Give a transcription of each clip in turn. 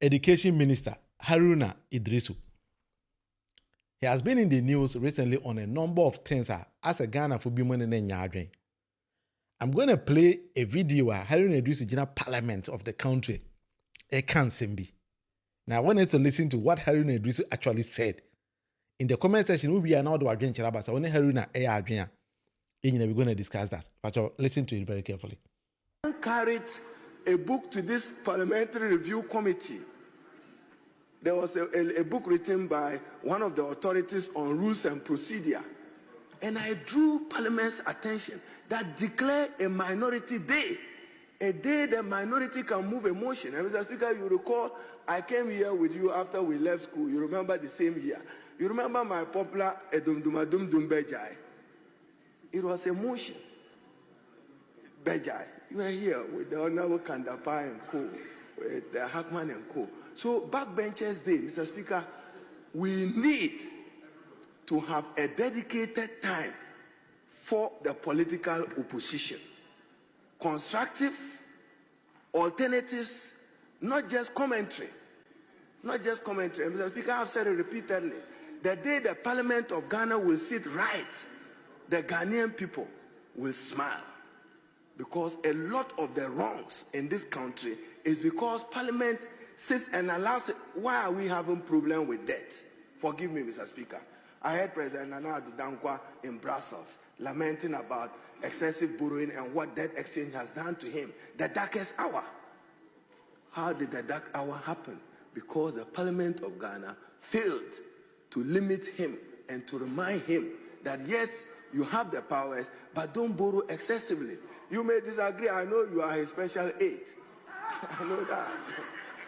Education Minister, Haruna Iddrisu. He has been in the news recently on a number of things as a Ghana for women in Nyadwen. I'm going to play a video Haruna Iddrisu General Parliament of the country. I can't be. Now I wanted to listen to what Haruna Iddrisu actually said. In the comment section, we are now doing Chalaba. So when Haruna Adrian, we're going to discuss that. But listen to it very carefully. Carried a book to this parliamentary review committee. There was a book written by one of the authorities on rules and procedure. And I drew Parliament's attention that declare a minority day. A day the minority can move a motion. And Mr. Speaker, you recall, I came here with you after we left school. You remember the same year. You remember my popular Edumdumadum Dumbejai. It was a motion. Bejai. You were here with the Honorable Kandapa and co, with the Hackman and co. So Backbenchers Day, Mr. Speaker, we need to have a dedicated time for the political opposition. Constructive alternatives, not just commentary. Not just commentary. And Mr. Speaker, I've said it repeatedly. The day the Parliament of Ghana will sit right, the Ghanaian people will smile. Because a lot of the wrongs in this country is because Parliament sits and allows it. Why are we having problem with debt? Forgive me, Mr. Speaker. I heard President Nana Addo Dankwa in Brussels lamenting about excessive borrowing and what debt exchange has done to him. The darkest hour. How did the dark hour happen? Because the Parliament of Ghana failed to limit him and to remind him that yes, you have the powers, but don't borrow excessively. You may disagree. I know you are his special aide. I know that.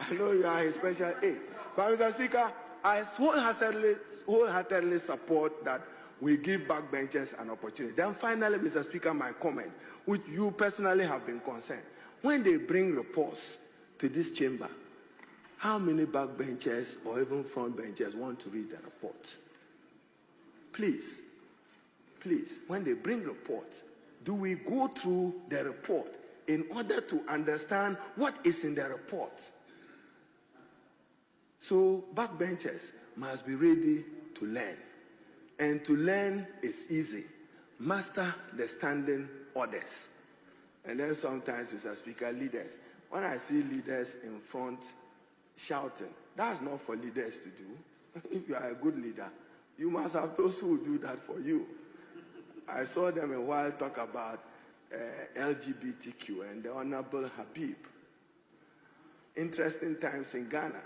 I know you are his special aide. But Mr. Speaker, I wholeheartedly support that we give backbenchers an opportunity. Then finally, Mr. Speaker, my comment, which you personally have been concerned. When they bring reports to this chamber, how many backbenchers or even frontbenchers want to read the report? Please, when they bring reports, do we go through the report in order to understand what is in the report? So backbenchers must be ready to learn. And to learn is easy. Master the standing orders. And then sometimes, Mr. Speaker, leaders. When I see leaders in front shouting, that's not for leaders to do. If you are a good leader, you must have those who do that for you. I saw them a while talk about LGBTQ and the Honorable Habib. Interesting times in Ghana.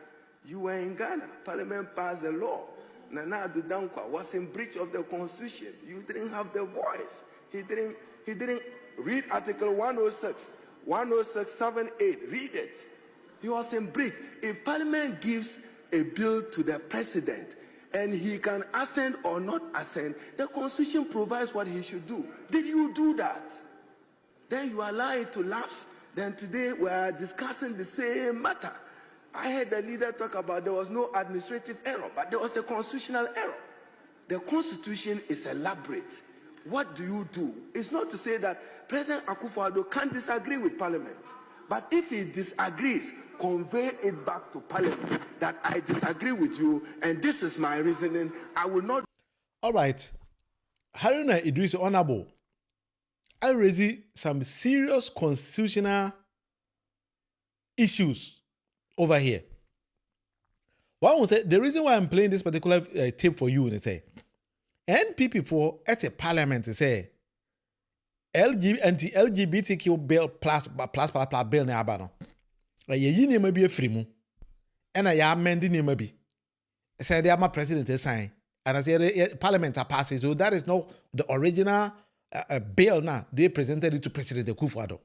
You were in Ghana. Parliament passed the law. Nana Addo Dankwa was in breach of the Constitution. You didn't have the voice. He didn't read Article 106, 106.7.8. Read it. He was in breach. If Parliament gives a bill to the President and he can assent or not assent, the Constitution provides what he should do. Did you do that? Then you allow it to lapse. Then today we are discussing the same matter. I heard the leader talk about there was no administrative error, but there was a constitutional error. The Constitution is elaborate. What do you do? It's not to say that President Akufo-Addo can't disagree with Parliament. But if he disagrees, convey it back to Parliament that I disagree with you and this is my reasoning. I will not. All right. Haruna Iddrisu Honorable, I raise some serious constitutional issues over here. One will say the reason why I'm playing this particular tape for you is say NPP for at a parliament to say anti-LGBTQ bill plus bill na abano. Ye name be a free mu. And I amend the name be. Say they are my president sign. And I say parliament are passing. So that is not the original bill now. They presented it to President Akufo-Addo.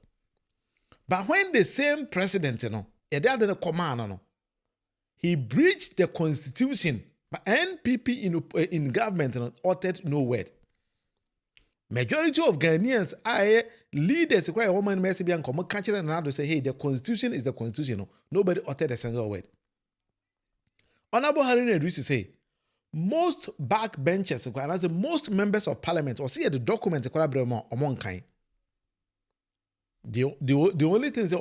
But when the same president, they had the command, he breached the Constitution. But NPP in government uttered no word. Majority of Ghanaians are leaders who are woman message and come catch and now say, hey, the Constitution is the Constitution. Nobody uttered a single word. Honorable Haruna Iddrisu say, most backbenchers, and as most members of Parliament, or see the document among kind. The only thing is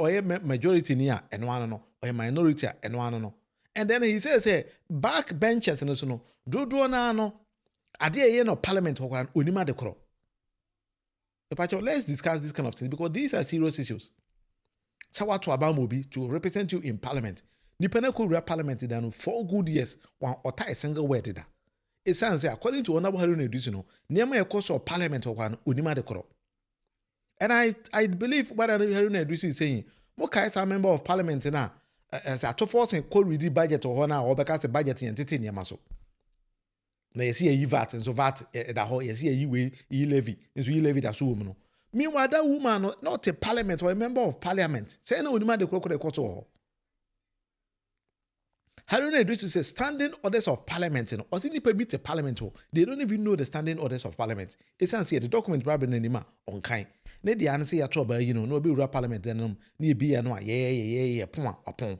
majority near and one or a minority and one no. And then he says, hey, back benches and so no, do no, idea no parliament or unima de cro. Let's discuss this kind of things because these are serious issues. So what to about Mobi to represent you in parliament? Nipena could rep parliament in 4 good years, one or tie a single word. It sounds according to Honorable Haruna Iddrisu no, near a course of parliament or one unima de cro. And I believe what Haruna Iddrisu is saying. Moka is a member of parliament now. As a to force and call read budget or honor or because the budget in entity near Maso. Now you see a VAT and so VAT the whole you see a way levy, and so you levy that woman. Meanwhile, that woman not a parliament or a member of parliament. Say no demand the crocodile quarter. Haruna Iddrisu says standing orders of parliament or any permit a parliament. They don't even know the standing orders of parliament. It's answer the document problem anymore on kind. Ne the answer ya trouble, no be parliament then ni be no yeah pon upon.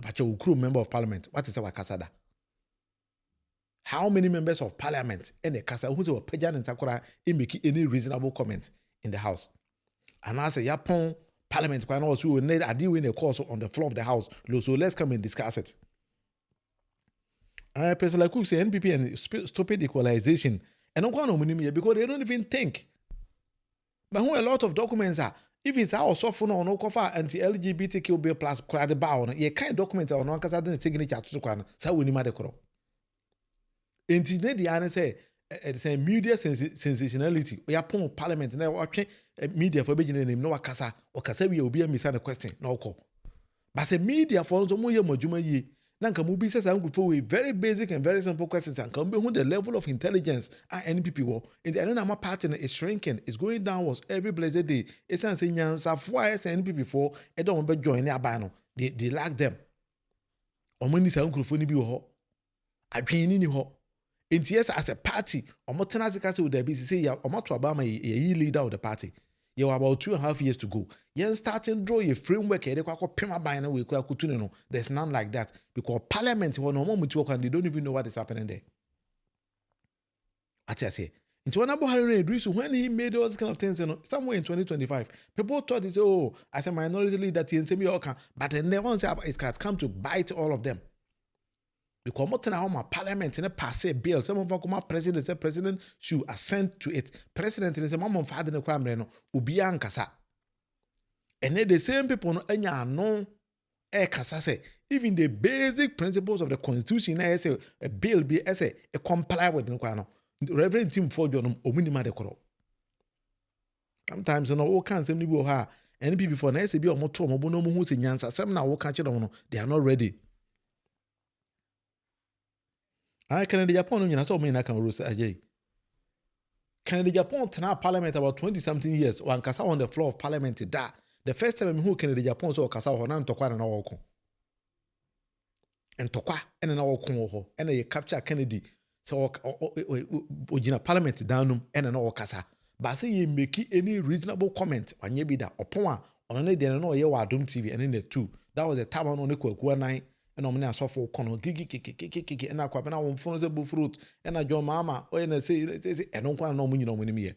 But you crew member of parliament. What is our casada? How many members of parliament and the casa who's a pajan and sakura in make any reasonable comment in the house? And I say yapon parliament can also need a deal in a course on the floor of the house. So let's come and discuss it. President Lakou say NPP and stupid equalization and I'm going to because they don't even think. But who a lot of documents are, if it's our software or no cover anti-LGBTQ bill plus crowd bound, you can't document or no because I didn't signature to the so we need the coro. Internet the answer say it's a media sensationality. We are pon parliament now watching media for beginning name no kasa or kasa we will be a miss a question no call. But say media for no more mojuma ye. Nanka mubi says I'm good for very basic and very simple questions and come behind the level of intelligence and NPP war. In the end, my partner is shrinking, it's going downwards every blessed day. It's saying why NPP for I don't want to join their banner. They lack them. Or when this uncle for ho. I train in ho. In TS as a party, or more tenacity with the BCC, or more to Obama, a leader of the party. You are about 2.5 years to go. You're starting draw your framework. There's none like that because Parliament they don't even know what is happening there. I say, into one about Haruna Iddrisu when he made those kind of things, somewhere in 2025, people thought he said, "Oh, as a minority leader, but then they won't say it has come to bite all of them." Because more than parliament in a pass bill, some of our president should assent to it. President is a mom of father no kwamre no ubiya nkasa. And then the same people no enya no kasa say even the basic principles of the constitution na say a bill be say a comply with no kwano. Rev Ntim Fordjour no omunima de koro. Sometimes no all can say ni bi ha NPP before na say bi omoto omobo no mu hu se nyansa sem na wo ka kire no they are not ready. Canada Japan, you saw me in a can rose ajay. Canada Japan tena parliament about 20-something years. One kasa on the floor of parliament da. The first time who Canada Japan saw kasa ho na ntokwa na woko. Ntokwa ene na woko ho. Ene ye capture Kennedy. So ojina parliament downum ene na wokasa. But say ye make any reasonable comment anye bi da opon a ono ne de no ye wa Adom TV and in the two. That was the time on kwaku 9. And I'm going to suffer kono gigi and I quite now on fruit and I join mama or and say I don't quite know when you know when me.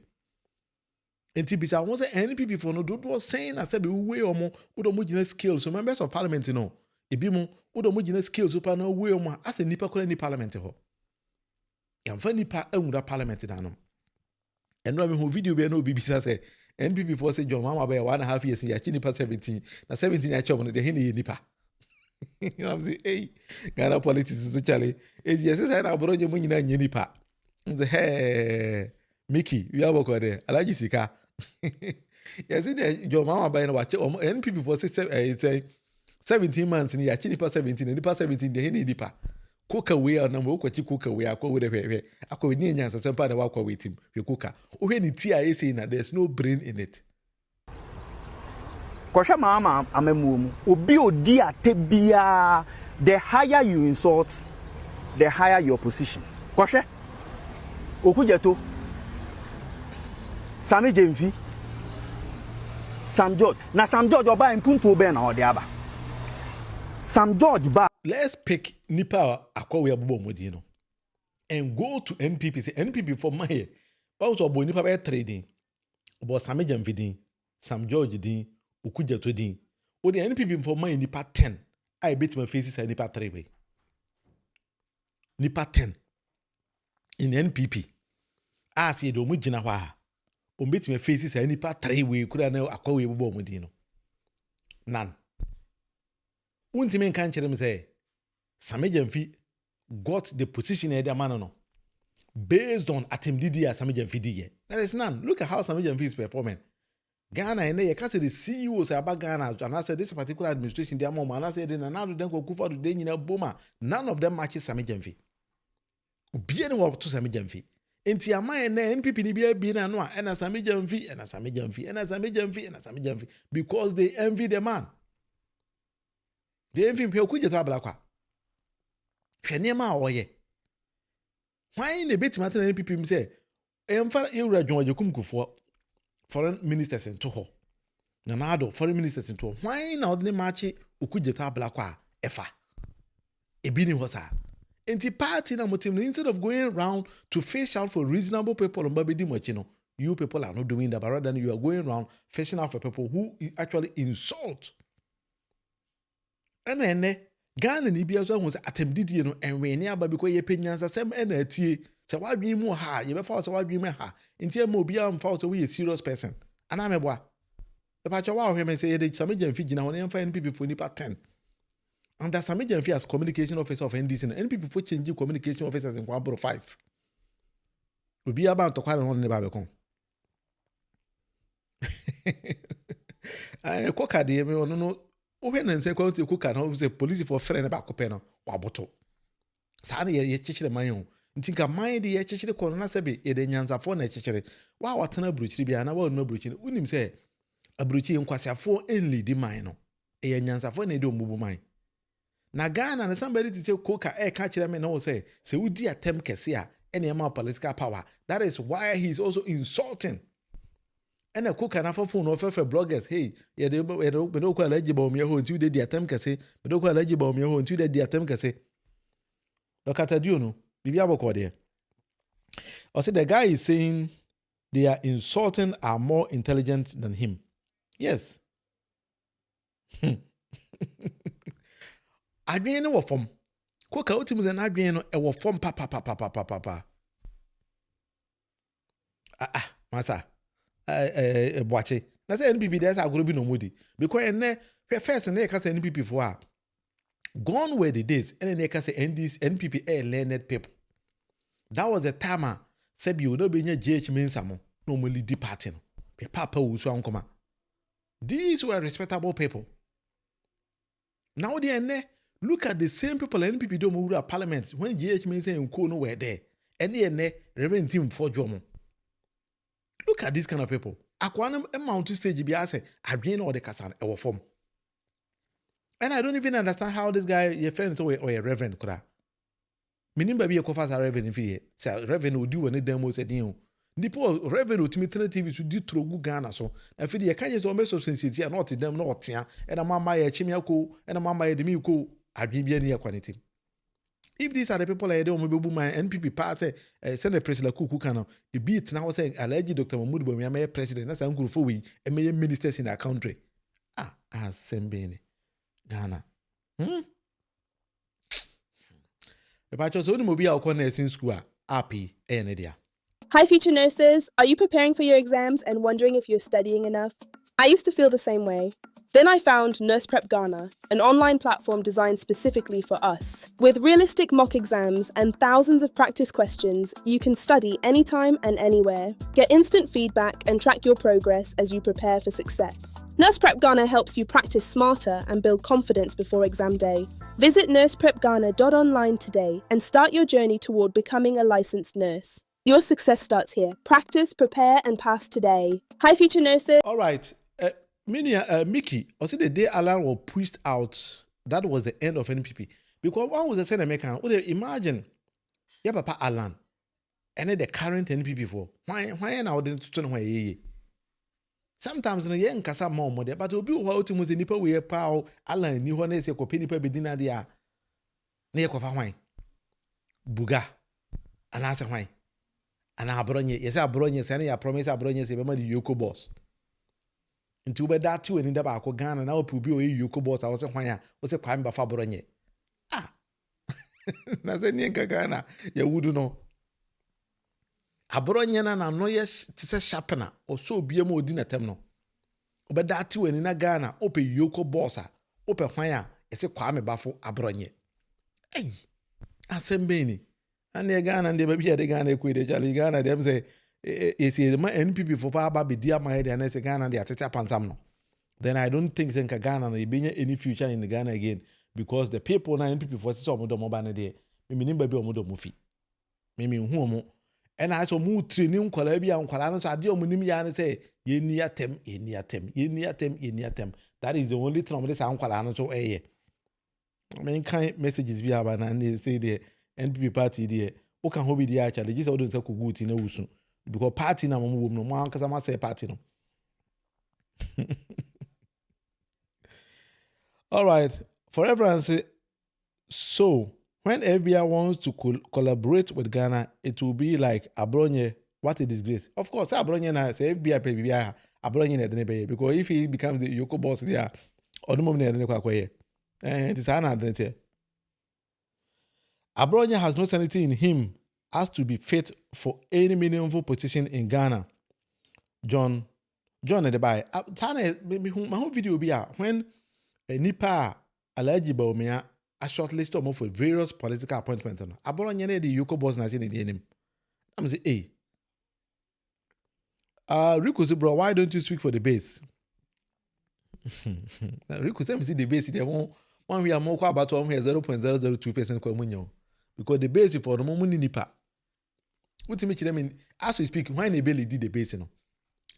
And Tibisa was any people for no do was saying I said we or more would skills. So members of parliament no Ibimu would skills upon no way or more as a nipper any parliament ho. And funny pa and parliament danum. And no who video be no BBC say NPP for say John Mama by 1.5 years in Yachinipa 17. Now 17 I chop on the henny nipa. You know what I'm saying? Hey, Ghana politics is actually. Yes, I know, but you money na nipa. I'm say, hey, Mickey, you have work there. Alaji sika. Yes, your mama by no watch. NPP for say 17 months in Yachinipa 17, and nipa 17 the henny nipa. Cook away or number kwachi cook away. I go with a I go with Nyan some part of walk with him. You cooker. Oh, when the TIA saying that there's no brain in it. Kosha mama amemu obi odi atebia the higher you insult the higher your position. Kosha okujeto Sami Jemfi Sam George na Sam George oba impuntu be na ode aba Sam George ba. Let's pick nipa akwa abubo modi no and go to NPP. Say NPP for my also obo nipa be trading obo Sami Jemfi din Sam George din Ukuja to din. O the NPP for my nipa 10 I bet my faces a nipa 3 way. Nipa 10 in NPP. I see the mujina wa. Bet my faces a nipa 3 way could know a coy bomb with you. None. Untime can't tell them say, Samejamfi got the position at the man based on Atemdidi as Samejamfi. There is none. Look at how Samejamfi is performing. Ghana and they can't say the CEO say about Ghana, and I said this particular administration, their mom, and I said, then another them go for the day in a boomer. None of them matches Samejamfi. Bien walk to Samejamfi. Enti ama ene NPP ni bia bi na no a ena Samejamfi, ena Samejamfi, ena Samejamfi, ena Samejamfi, because they envy the man. They envy him. He okuje to abla kwa. Hwe niam a oye. Why na beti mate na NPP mi say emfa ewura dwonje kumkufo foreign ministers into ho. Na nado foreign ministers into ho. Why na odne machi okuje to abla kwa efa. Ebi ni ho sa. Enti party na motim, instead of going around to fish out for reasonable people on babedi mochino, you people are not doing that, but rather than you are going around fishing out for people who actually insult. And then Ghana ni bia so hu say Atemdidi no enwene aba because ye penyansa sem na atie se wadwen mu ha ye be fa so wadwen mu ha enti am obi am fa so we a serious person ana meboa e pa cho wa hwe me say ye de Samejamfi gina ho ne mfa NPP for nipa 10. And that's Samejamfi as communication officer of NDC and NPP for changing communication officers in Kwabro 5. We be about to call on the Babacon. I cook at the no. When and say, cook and home say police for friend about Copeno or bottle. Sani ye chichi my own. Think a mind the chichi the corona sebi, ye de nyanza for chichi. Wow, what an abruchi be an hour no bruchin. Unim say a bruchi in quasia for only the mino. A nyanza for ne do move mine. Na Ghana and somebody to say coca catch them and all say we di attempt kesia any amount of political power. That is why he's also insulting. And a cook and phone offer for bloggers. Hey, yeah, they don't call eligible me who until they attempt kase, but don't call eligible me who until they attempt kase. Look at you know, Bibiabo there. Or say the guy is saying they are insulting are more intelligent than him. Yes. Adwene no wo fom. Koka otimu ze na adwene no e wo fom pa. Masa. Boache. Na say NPP there say agoro bi no modi. Because ene first na ka say NPP for a gone were the days. And na ka say NPP learned people. That was a time say bi no be nya GH mensamo no mo lead party no. Pe papa wo so ankoma. These were respectable people. Now they ene look at the same people NPP do move to parliament when GH means saying no were there. And the Rev Ntim Fordjour. Look at this kind of people. Akwanam amount to stage be say adwene all the kasan e wo form. And I don't even understand how this guy your friend so or a reverend kura. Minimba be a kofa reverend if he say reverend will do any demo said you. Nipo reverend ultimate TV to do trogu Ghana so. Na fi dey kan just o mess of sensitivity not them not tia and a mama ye chimiako and a mama ye de mi ko adwibia ni akwaniti. If these are the people I don't maybe my NPP party Senate President Kuku Kano, the beat now saying alleged Dr. Mahmoud Bawumia may president, that's uncle for we and may ministers in our country. Sembene Ghana. The patches only mobile our corners in school happy idea. Hi future nurses, are you preparing for your exams and wondering if you're studying enough? I used to feel the same way. Then I found Nurse Prep Ghana, an online platform designed specifically for us. With realistic mock exams and thousands of practice questions, you can study anytime and anywhere. Get instant feedback and track your progress as you prepare for success. Nurse Prep Ghana helps you practice smarter and build confidence before exam day. Visit nurseprepghana.online today and start your journey toward becoming a licensed nurse. Your success starts here. Practice, prepare, and pass today. Hi future nurses. All right. Mickey, I said the day Alan was pushed out, that was the end of NPP. Because one was a Senate American. Imagine, yeah, Papa Alan, and then the current NPP for why now didn't turn away. Sometimes no yen kasa more, but obi who out was a nipper we pow Alan knew when they say penny per bedina dia near Kofa wine. Buga, and answer wine. And I bronye, yes, I bronye, sending a promise I bronye, say, Mamma, the Yoko boss. Nti ubedati we ni da ba ko Ghana na opi obi o yoko boss a wo se hwan a wo se kwame ba fa boronye. Ah. Na se ni nka Ghana ya wudu no. Aboronye na no ye tise sharpener o so obi ma odi na tem no. Ubedati we ni na Ghana opi yoko boss a opi hwan a ese kwame ba fo aboronye. Ey. Asembe ni. Ane Ghana ndi baby de Ghana ekwede chali Ghana dem say esi ma NPP for pa be dia ma head and say Ghana dey atete pansam no. Then I don't think say Ghana no be any future in Ghana again because the people na NPP for say omodo mo ba na dey. Me nim baby omodo mo fi. Me hu omo. And I so mu training nkwala bia nkwala no so ade omo nim ya na say ye ni atem. That is the only thing omo say nkwala no so eye. I mean kind messages bi aba na say the NPP party there. O kan hobi there actually just odun say kuguti na wusu because party na mo no mo ankasa ma say party no. All right, for everyone say so when FBI wants to collaborate with Ghana, it will be like Abronye, what a disgrace. Of course, Abronye na say FBI pay BBI Abronye na dey pay because if he becomes the Yoko boss there, odumom na dey kwa kwaye. It is an identity. Abronye has no sanity in him as to be fit for any meaningful position in Ghana. John Edebai. Tana my whole video be when Nipa Alaji Baumia a shortlist of for various political appointments. Abronye the Yoko boss na say the name. I'm say, hey. Rico say, bro, why don't you speak for the base? Rico say, see the base. They won't. One we are more about 0.002% kwa because the base for the moment nipa. What make them mean as we speak when the belly did the base no.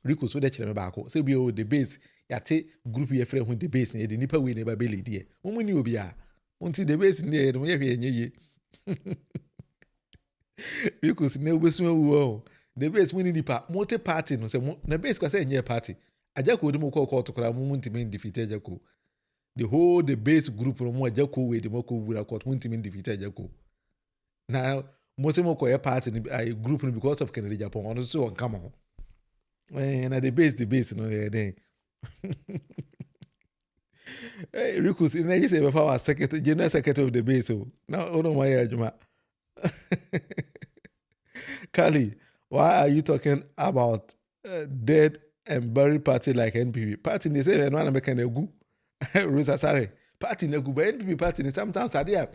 Rico so that them back. Say we the base yate group ye friend when the base the nipa we never belly there. Mumu ni obi a. Until the base there no ye. Rico say no besu wo. The base we nipa multi party no say na base kwa say nye party. Ajako dem ko to kra mumu ntimi defeat ajako. The base group from Wajako way the Moko would court Muntim defeated Jako. Now, Mosimo a part in a group because of Kennedy Japan, on so on come on. And at the base, no, day. Hey, Rikus, in a say before our secretary, general secretary of the base. So now, oh no, my Juma. Kali, why are you talking about dead and buried party like NPP? Party, they say, and one American go. Rosa sorry. Party na go by NPP party sometimes are there.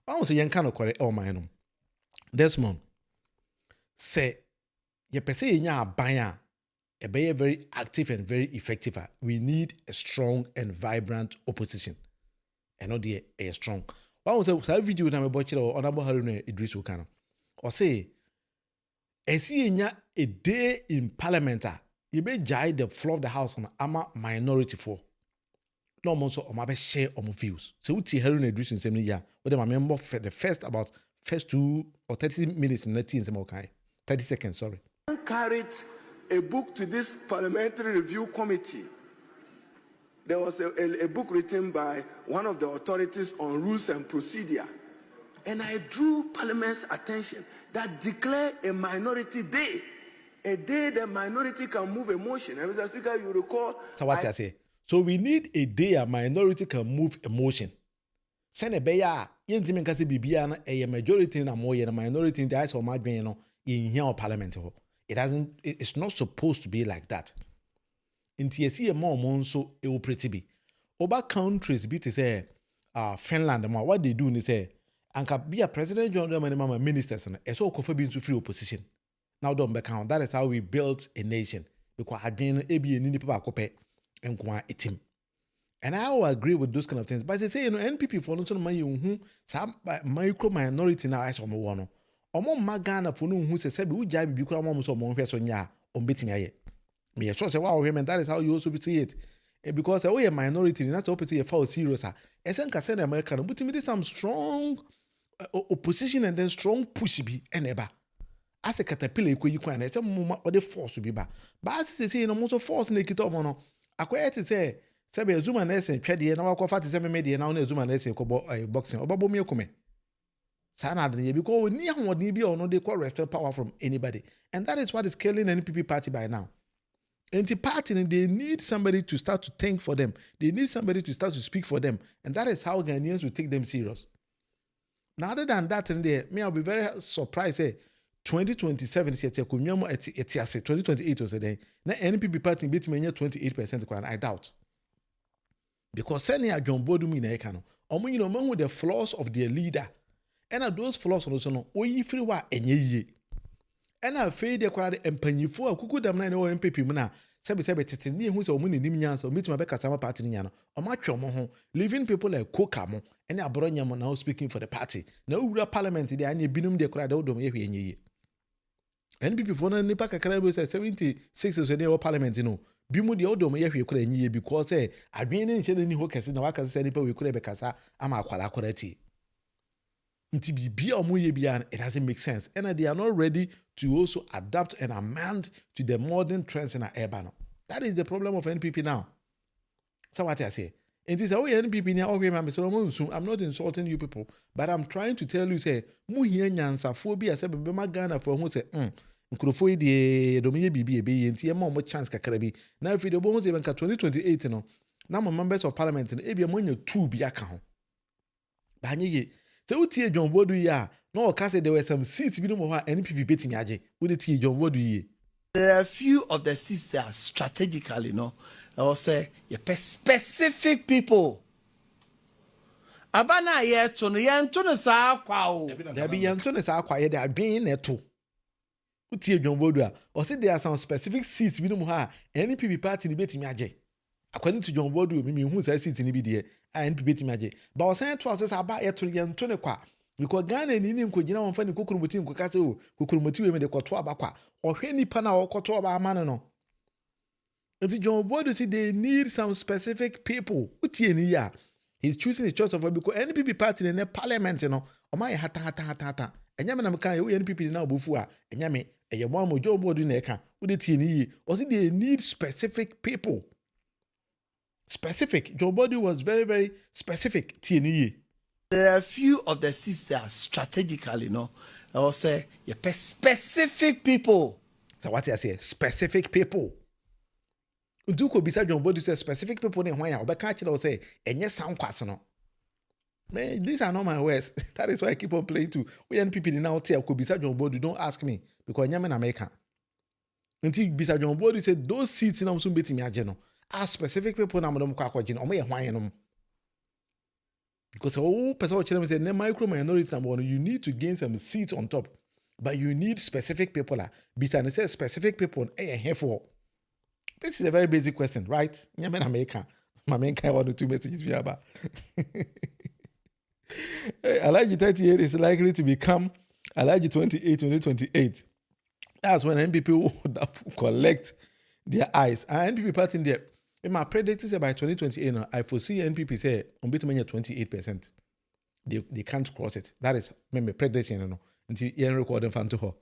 I want say yan kind of correct all my no. Desmond say ye pese nya aban a be very active and very effective. We need a strong and vibrant opposition. And not the a strong. I want say video na me watch or honorable Haruna Iddrisu kana. Or say see nya a day in parliament ye be jai the floor of the house on ama minority for. No more so my share on views. So we see Haruna Iddrisu Ntim ya. What I remember for the first 2 or 30 minutes in 30 seconds, sorry. Carried a book to this parliamentary review committee. There was a book written by one of the authorities on rules and procedure. And I drew Parliament's attention that declare a minority day. A day the minority can move a motion. And Mr. Speaker, you recall. So what I say? So we need a day a minority can move a motion. Send a beya, yentime kasi bibia a majority na more a minority in the eyes of my brain in here parliament. It's not supposed to be like that. In TSC more monso it will pretty be. Over countries be to say Finland, what they do is say and can be a president John Mama ministers and so coffee being to free opposition. Now don't back count. That is how we built a nation. Because I been a be any people cope and kwa itim. And I will agree with those kind of things. But they say, NPP for no my some micro minority now as on one. Omo magana for no who says we jibe be kura mom so mo hwe so nya on betim aye. Me sure say wow him and that is how you also see it. Because we a minority that's opposite you for serious. Esen ka say na America no but me some strong opposition and then strong push be eneba. As a caterpillar you can say mo the force be ba. But as say no mo so force na kita omo no. Akwai to say sebe Zuma na esen twede na wakwa fati sebe media na na Zuma na esen ko boxing obabo me ekome sana adene because ni ahodi bi ono dey call wrestle power from anybody and that is what is killing NPP party by now. And the party, they need somebody to start to think for them. They need somebody to start to speak for them. And that is how Ghanaians will take them serious. Now, other than that, I'll be very surprised. 2027 2028 was a day. Now, NPP party beat me 28%. I doubt. Because senior John Bodumi na ekano. Omo you know the flaws of their leader. And those flaws also no oyi free wa enye yie. And I feel they kwara empanyifo akuku dam na no MPP mu na sebe tete ni hu se omo nim nyansa omo tima be kasama party nya no. Omo atwe omo ho leaving people like Koka mo and abro nya mo now speaking for the party. Na ura parliament dey anya binum dey kwara dey odom ye hwe enye yie. NPP for na nipa kakra be say 76 so dey parliament no. Bimu de odom ye hwe kwara enye yie because adwen ne nche ni ho kese na waka se nipa we kwara be kasa ama akwara ti. It doesn't make sense. And they are not ready to also adapt and amend to the modern trends in our urban. That is the problem of NPP now. So what I say? And this is NPP now. Okay, I'm not insulting you people, but I'm trying to tell you, say, nyansa phobia say bema Ghana for who say, nkrofo de domiye bibi ebe yenti more chance kakra bi. Now if you don't say 2028 no, now members of parliament no ebi mo nya 2 bi aka ho. Ba nye so what tie John Bodu ya no ka say there were some seats bi no mo ha NPP betimi age wo de tie John Bodu ye. There are a few of the seats that are strategically, I will say, specific people. Abana ye to no yento sa kwa o. There be yento sa kwa ye there being neto. Wo tie John Bodu a o say there are some specific seats bi no mo ha NPP party ni betimi age. According to John Bodu, me who say seat ni bi de NPP betimi age. But o say to us aba ye to yento ne kwa. Because Ghana ni nkogina wonfa ni kokurumoti nkokase o kokurumoti we me de kwoto abakwa ohwe nipa na wokoto aba amane no. Enti John Bodu say they need some specific people. Utie ni ya he's choosing the choice of because NPP party in the parliament no o ma ye hata enya me na meka ye NPP na obofu a enya me eye mo amo John Bodu na eka wo de tie ni yi o say they need specific people. Specific. John Bodu was very, very specific. Tie ni yi. There are a few of the seats that are strategically, I will say, specific people. So what I say, specific people. Unduko beside John Bodu say specific people in why I can't say, and yes, sound question. Man, these are not my words. That is why I keep on playing to. We NPP now tell could beside John Bodu, don't ask me because I'm an American. Until beside John Bodu said those seats in Amsum Betty Miageno are specific people. I'm not quite or may why. Because all person say ne micro minority number one, you need to gain some seats on top, but you need specific people. Besides, say specific people. Here for this is a very basic question, right? Yeah, man, American. My main kind 1 or 2 messages we have. Alaji 38 is likely to become Alaji 28 2028. That's when NPP will collect their eyes. And NPP party in there. In my prediction say by 2028, I foresee NPP say on bit 28%. They can't cross it. That is my prediction. Until you record them to her.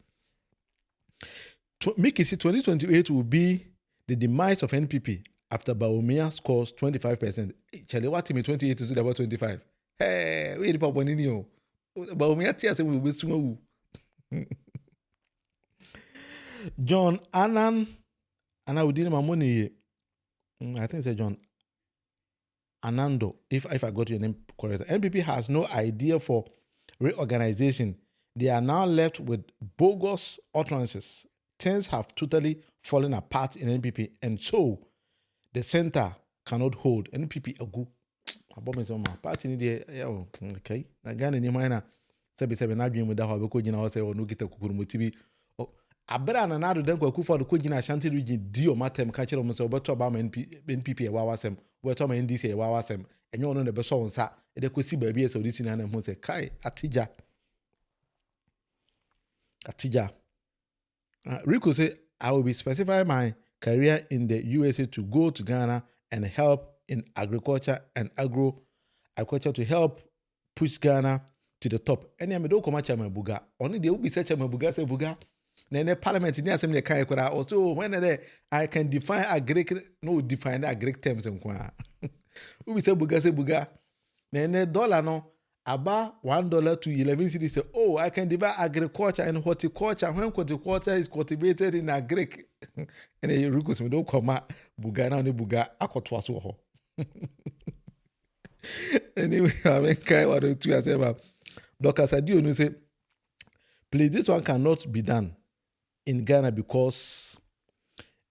Make it 2028 will be the demise of NPP after Bawumia scores 25%. Charlie, what me 28 to about 25? Hey, we the papa in you. Bawumia tears will be soon. John Annan, and I would need my money. I think it's John Anando, if I got your name correct. NPP has no idea for reorganization. They are now left with bogus utterances. Things have totally fallen apart in NPP, and so the center cannot hold. NPP a good party in the okay. Again, in my seven na dream with that because you know say no get a kukurumutibi. Abra na nado den kwaku for the kujina Ashanti region di o matem ka kire mo se obeto ba ma NPP e wawasem obeto ma NDC e wawasem enye ono ne be so nsa e de kosi ba bi e so diti na na ho se kai atija Rico say I will be specifying my career in the USA to go to Ghana and help in agriculture and agriculture to help push Ghana to the top. Any am do come chama buga only they will be such a buga say buga. Then parliament in assembly can also when I can define a Greek define a Greek terms and we say buga. Then dollar no about $1 to 11 cedis. Say, oh, I can divide agriculture and horticulture. When horticulture is cultivated in agric, and you recognize me don't come out buga na ni buga akotwa so ho. Anyway, I mean, kai what to say about Dr. Sadio no say, please, this one cannot be done in Ghana because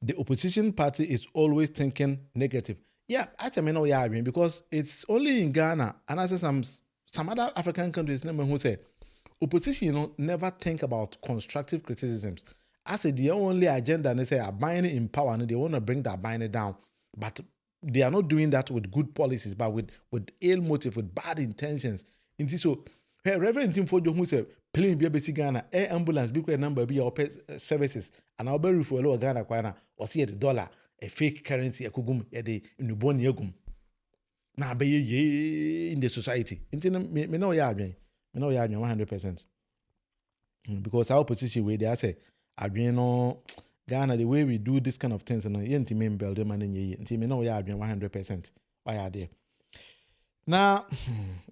the opposition party is always thinking negative. Yeah, I mean, no, yeah, I mean, because it's only in Ghana, and I say some other African countries, who say opposition, never think about constructive criticisms. I said the only agenda they say are buying in power, and they want to bring that buying down, but they are not doing that with good policies, but with ill motive, with bad intentions. And so, Rev Ntim Fordjour who said, plane be basic Ghana, air ambulance, be number be our services, and I'll be for a lower Ghana kwana, or see $1, a fake currency, a kugum, a day in the bon yagum. Now be ye in the society. Me know ya me know ya 100%. Because our position where they say, no Ghana, the way we do this kind of things, and Ntim build them and Ntim know ya 100%. Why are they? Now,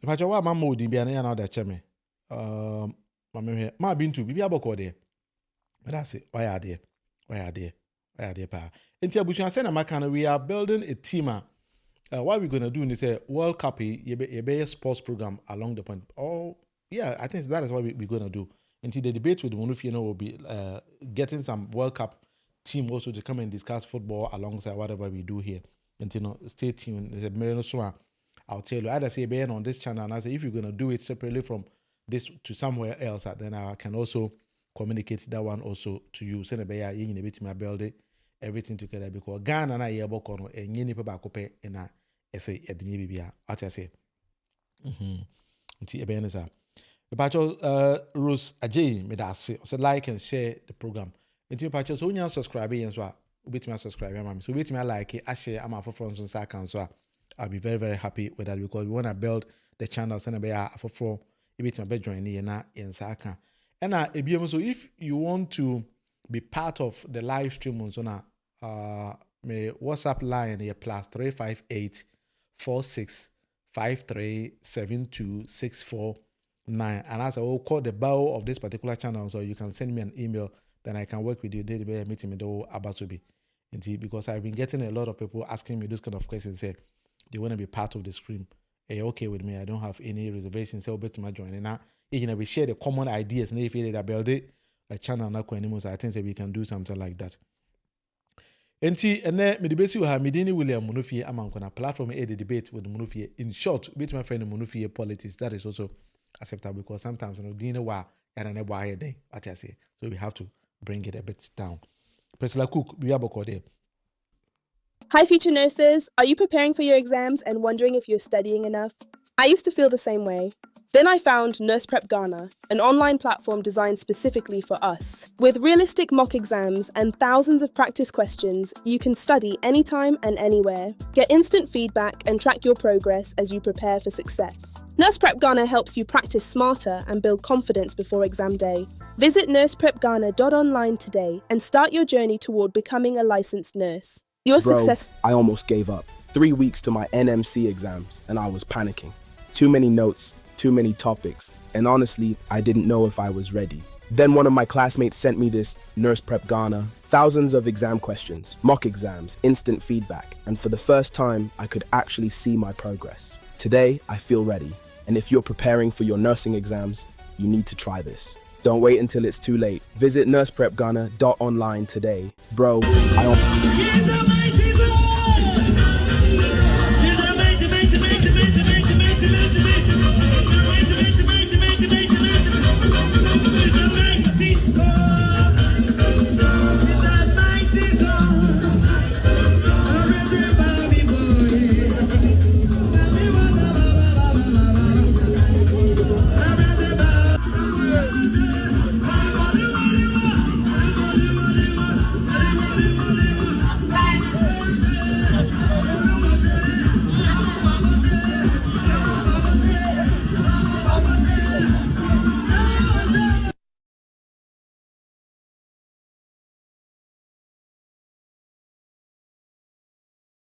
if I try what Mamma would be another cheme, ma been to be able there. But that's it. Why are they? Pa. Until Bushan said, Makana, we are building a team. What we're gonna do is a World Cup, a sports program along the point. Oh, yeah, I think that is what we're gonna do. Until the debate with Munufie will be getting some World Cup team also to come and discuss football alongside whatever we do here. Until stay tuned. There's a million so I'll tell you, either say being on this channel, and I say if you're gonna do it separately from this to somewhere else, then I can also communicate that one also to you. Send a bear in a bit my build everything together because Ghana and I hear about kono and yeni peba kope and I say at the Nibia. What I say. Ebeneza. The Rose Ajay made us say like and share the program. Until patches only subscribe and so bit me subscribe, mammy. So bit me like it, I share I'm for friends on second so. I'll be very, very happy with that because we want to build the channel. Send a for a bit my bed join in Saka. And so if you want to be part of the live stream on Zona, my WhatsApp line here +358 46 53 72 649. And as I will call the bio of this particular channel, so you can send me an email, then I can work with you. They'll be meeting me about to be. Because I've been getting a lot of people asking me those kind of questions. Say, they want to be part of the stream. Hey, okay with me. I don't have any reservations. So, bet my join. And we share the common ideas. And if you build it, a channel not anymore. So I think that we can do something like that. And then me debate with Midini William Munufie. I'm on a platform the debate with Munufie. In short, with my friend Munufie Politics. That is also acceptable because sometimes didn't why and why day. What I say. So we have to bring it a bit down. Priscilla Cook, we are there. Hi, future nurses. Are you preparing for your exams and wondering if you're studying enough? I used to feel the same way. Then I found Nurse Prep Ghana, an online platform designed specifically for us. With realistic mock exams and thousands of practice questions, you can study anytime and anywhere. Get instant feedback and track your progress as you prepare for success. Nurse Prep Ghana helps you practice smarter and build confidence before exam day. Visit nurseprepghana.online today and start your journey toward becoming a licensed nurse. Your success. I almost gave up. 3 weeks to my NMC exams and I was panicking. Too many notes, too many topics, and honestly, I didn't know if I was ready. Then one of my classmates sent me this Nurse Prep Ghana, thousands of exam questions, mock exams, instant feedback, and for the first time, I could actually see my progress. Today, I feel ready, and if you're preparing for your nursing exams, you need to try this. Don't wait until it's too late. Visit nurseprepghana.online today. Bro,